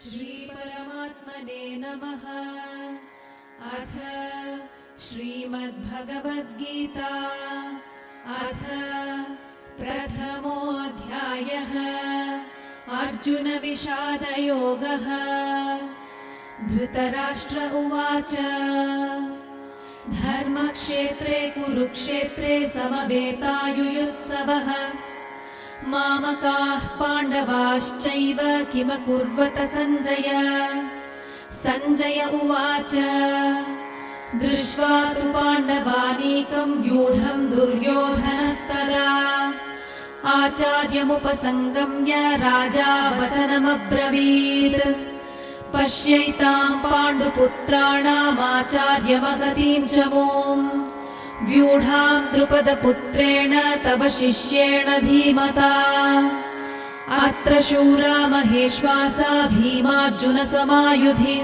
श्रीपरमात्मने नमः। अथ श्रीमद्भगवद्गीता अथ प्रथमोऽध्यायः। अर्जुनविषादयोगः। धृतराष्ट्र उवाच धर्मक्षेत्रे कुरुक्षेत्रे समवेतायुयुत्सवः। मामकाः पाण्डवाश्चैव किमकुर्वत सञ्जय। सञ्जय उवाच दृष्ट्वा तु पाण्डवानीकं व्यूढं दुर्योधनस्तदा आचार्यमुपसङ्गम्य राजा वचनमब्रवीत्। पश्यैतां पाण्डुपुत्राणामाचार्यमहतीं च मूम् व्यूढां द्रुपदपुत्रेण तव शिष्येण धीमता। अत्र शूरा महेश्वासा भीमार्जुनसमायुधि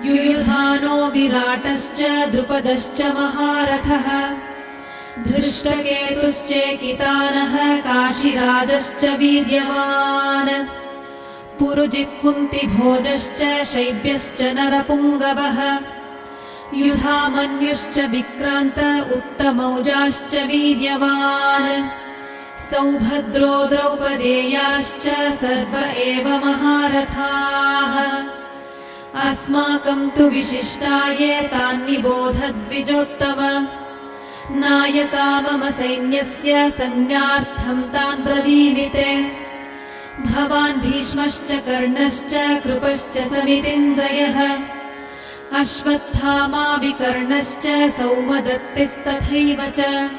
युयुधानो विराटश्च द्रुपदश्च महारथः। धृष्टकेतुश्चेकितानः काशीराजश्च वीर्यवान्। पुरुजित्कुन्तिभोजश्च शैब्यश्च नरपुङ्गवः। युधामन्युश्च विक्रान्त उत्तमौजाश्च वीर्यवान्। सौभद्रो द्रौपदेयाश्च सर्व एव महारथाः। अस्माकं तु विशिष्टाये तान्निबोध द्विजोत्तम। नायका मम सैन्यस्य संज्ञार्थं तान् ब्रवीमि ते। भवान् भीष्मश्च कर्णश्च कृपश्च समितिञ्जयः। अश्वत्थामा विकर्णश्च सौमदत्तिस्तथैव च।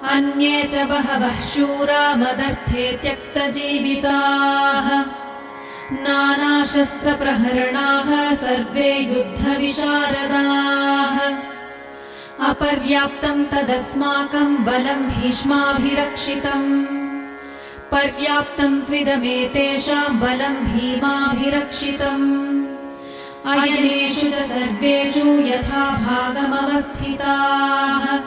अन्ये च बहवः शूरा मदर्थे त्यक्तजीविताः। नानाशस्त्रप्रहरणाः सर्वे युद्धविशारदाः। अपर्याप्तं तदस्माकं बलं भीष्माभिरक्षितम्। पर्याप्तं त्विदमेतेषां बलं भीमाभिरक्षितम्। अयनेषु च सर्वेषु यथा भागमवस्थिताः।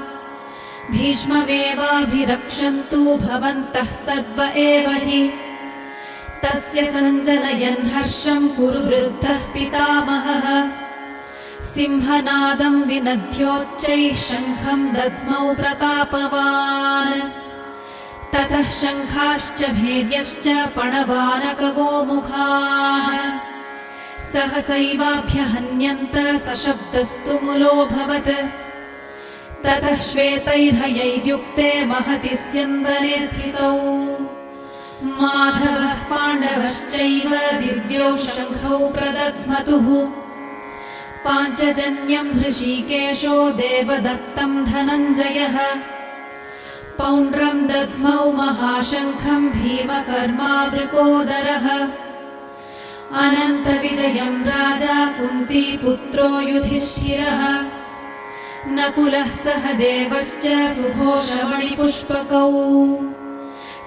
भीष्ममेवाभिरक्षन्तु भवन्तः सर्व एव हि। तस्य सञ्जनयन् हर्षं कुरु वृद्धः पितामहः। सिंहनादं विनद्योच्चैः शङ्खं दद्मौ प्रतापवान्। ततः शङ्खाश्च भैर्यश्च पणवानकगोमुखाः। सहसैवाभ्यहन्यन्त सशब्दस्तु मुलोऽभवत्। ततः श्वेतैर्हयैर्युक्ते महति स्यन्दने स्थितौ। माधवः पाण्डवश्चैव दिव्यौ शङ्खौ प्रदध्मतुः। पाञ्चजन्यं हृषीकेशो देवदत्तं धनञ्जयः। पौण्ड्रं दध्मौ महाशङ्खं भीमकर्मावृकोदरः। अनन्तविजयं राजा कुन्तीपुत्रो युधिष्ठिरः। नकुलः सहदेवश्च सुघोषमणिपुष्पकौ।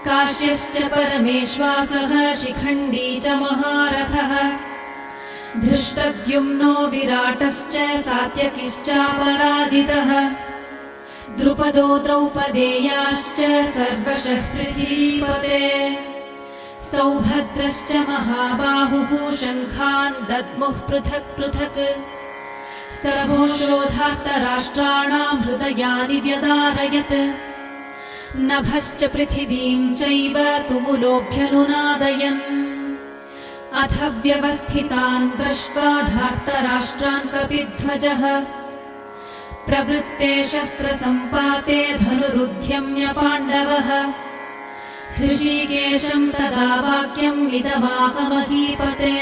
काश्यश्च परमेश्वासः शिखण्डी च महारथः। धृष्टद्युम्नो विराटश्च सात्यकिश्चापराजितः। द्रुपदो द्रौपदेयाश्च सर्वशः पृथ्वीपते। सौभद्रश्च महाबाहुः शङ्खान् दद्मुः पृथक् पृथक्। सघोषोधार्तराष्ट्राणां हृदयानि व्यदारयत्। नभश्च पृथिवीं चैव तुमुलोऽभ्यनुनादयन्। अथ व्यवस्थितान् दृष्ट्वा धार्तराष्ट्रान् कपिध्वजः। प्रवृत्ते शस्त्रसम्पाते धनुरुद्यम्य पाण्डवः। हृषीकेशं तदा वाक्यम् इदमाह महीपते।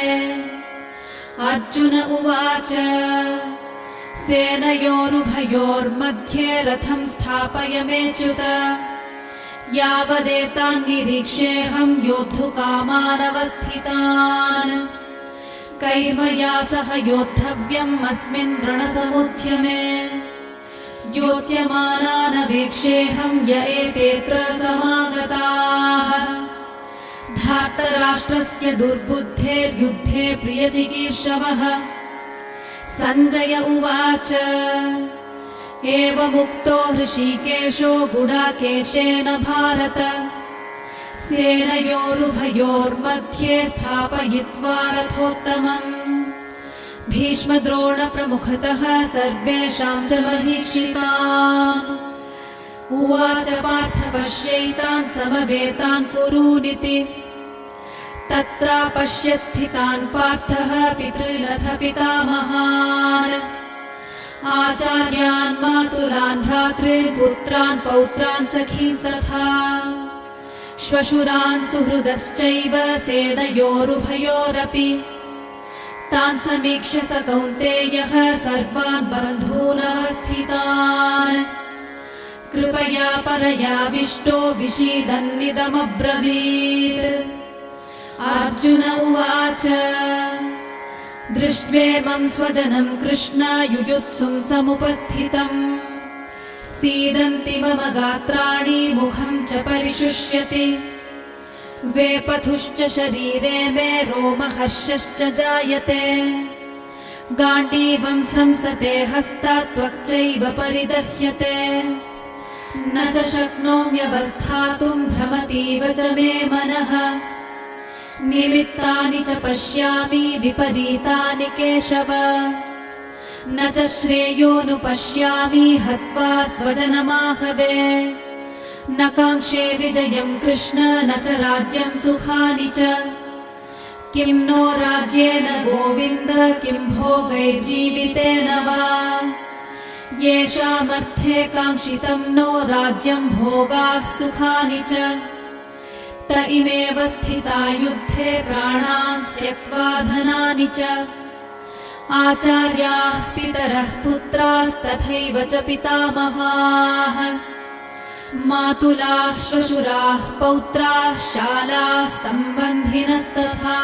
अर्जुन उवाच सेनयोरुभयोर्मध्ये रथं स्थापय मेच्युत। यावदेतान् निरीक्षेऽहं योद्धुकामानवस्थितान्। कैर्मया सह योद्धव्यम् अस्मिन् रणसमुद्यमे। योत्स्यमानानवेक्षेऽहं य एतेऽत्र समागताः। धार्तराष्ट्रस्य दुर्बुद्धेर्युद्धे प्रियचिकीर्षवः। सञ्जय उवाच एवमुक्तो हृषीकेशो गुडाकेशेन भारत। सेनयोरुभयोर्मध्ये स्थापयित्वा रथोत्तमम् भीष्मद्रोणप्रमुखतः सर्वेषां च महीक्षिताम् उवाच पार्थ पश्यैतान् समवेतान् कुरूनिति तत्रापश्यत् स्थितान् पार्थः पितॄनथ पितामहान् आचार्यान् मातुलान् भ्रातॄन् पौत्रान् सखींस्तथा श्वशुरान् सुहृदश्चैव सेनयोरुभयोरपि तान् समीक्ष्य स कौन्तेयः सर्वान् बन्धूनवस्थितान् कृपया परयाविष्टो विषीदन्निदमब्रवीत् अर्जुन उवाच दृष्ट्वेमं स्वजनं कृष्ण युयुत्सुं समुपस्थितम् सीदन्ति मम गात्राणि मुखं च परिशुष्यति वेपथुश्च शरीरे मे रोमहर्षश्च जायते गाण्डीवं स्रंसते हस्तात् त्वक्चैव परिदह्यते न च शक्नोम्यवस्थातुं भ्रमतीव च मे मनः निमित्तानि च पश्यामि विपरीतानि केशव न च श्रेयोनुपश्यामि हत्वा स्वजनमाहवे न काङ्क्षे विजयं कृष्ण न च राज्यं सुखानि च किं नो राज्येन गोविन्द किं भोगैर्जीवितेन वा येषामर्थे काङ्क्षितं नो राज्यं भोगाः सुखानि च त इमेव स्थिता युद्धे प्राणान् त्यक्त्वा धनानि च आचार्याः पितरः पुत्रास्तथैव च पितामहाः मातुलाः श्वशुराः पौत्राः शालाः सम्बन्धिनस्तथा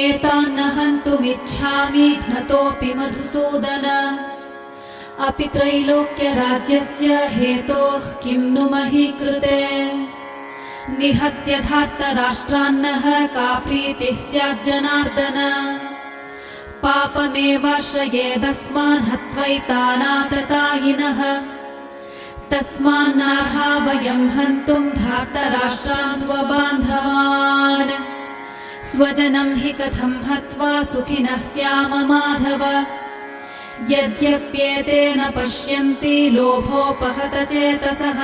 एतान् न हन्तुमिच्छामि घ्नतोऽपि मधुसूदन अपि त्रैलोक्यराज्यस्य हेतोः किं नु मही कृते निहत्य धार्तराष्ट्रान्नः का प्रीतिः स्याज्जनार्दन पापमेवाश्रयेदस्मान् हत्वैतानाततायिनः तस्मान्नार्हा वयं हन्तुं धार्तराष्ट्रान् स्वबान्धवान् स्वजनं हि कथं हत्वा सुखिनः स्याम माधव यद्यप्येतेन पश्यन्ति लोभोपहत चेतसः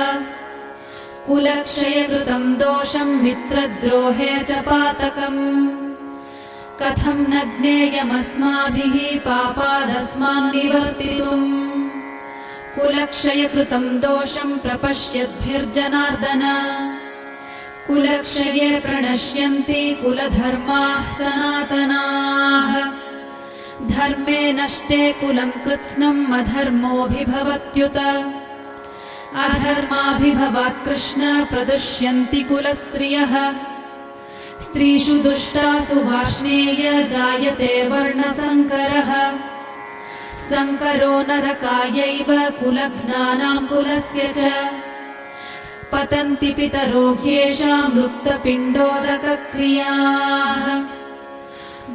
कुलक्षयकृतं दोषं मित्रद्रोहे च पातकम् कथं न ज्ञेयमस्माभिः पापादस्मान् निवर्तितुम् कुलक्षयकृतं दोषं प्रपश्यद्भिर्जनार्दन कुलक्षये प्रणश्यन्ति कुलधर्माः सनातनाः धर्मे नष्टे कुलं कृत्स्नम् अधर्मोऽभिभवत्युत अधर्माभिभवात् कृष्ण प्रदुष्यन्ति कुलस्त्रियः स्त्रीषु दुष्टासु वार्ष्णेय जायते वर्णसङ्करः सङ्करो नरकायैव कुलघ्नानां कुलस्य च पतन्ति पितरो ह्येषां लुप्तपिण्डोदकक्रियाः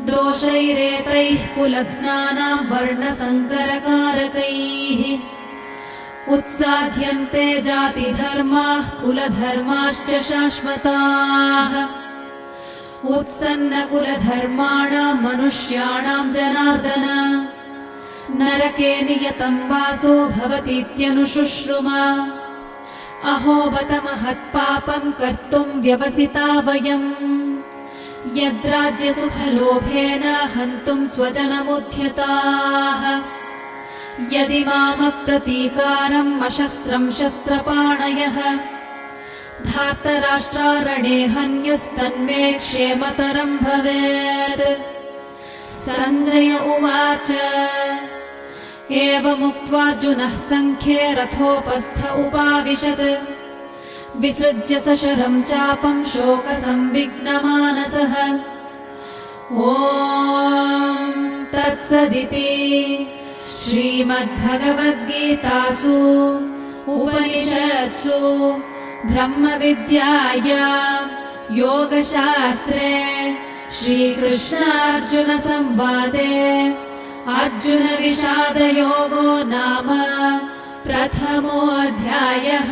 दोषैरेतैः कुलघ्नानां वर्णसङ्करकारकैः उत्साध्यन्ते जातिधर्माः कुलधर्माश्च शाश्वताः उत्सन्नकुलधर्माणां मनुष्याणां जनार्दन नरके नियतं वासो भवतीत्यनुशुश्रुम अहो बत महत्पापं कर्तुं व्यवसिता वयम् यद्राज्यसुखलोभेन हन्तुं स्वजनमुद्यताः यदि मामप्रतीकारम् अशस्त्रं शस्त्रपाणयः धार्तराष्ट्रारणे हन्युस्तन्मे क्षेमतरं भवेत् सञ्जय उवाच एवमुक्त्वार्जुनः सङ्ख्ये रथोपस्थ उपाविशत् विसृज्य सशरं चापं शोकसंविघ्नमानसः ॐ तत्सदिति श्रीमद्भगवद्गीतासु उपनिषत्सु ब्रह्मविद्यायां योगशास्त्रे श्रीकृष्णार्जुनसंवादे अर्जुनविषादयोगो नाम प्रथमोऽध्यायः।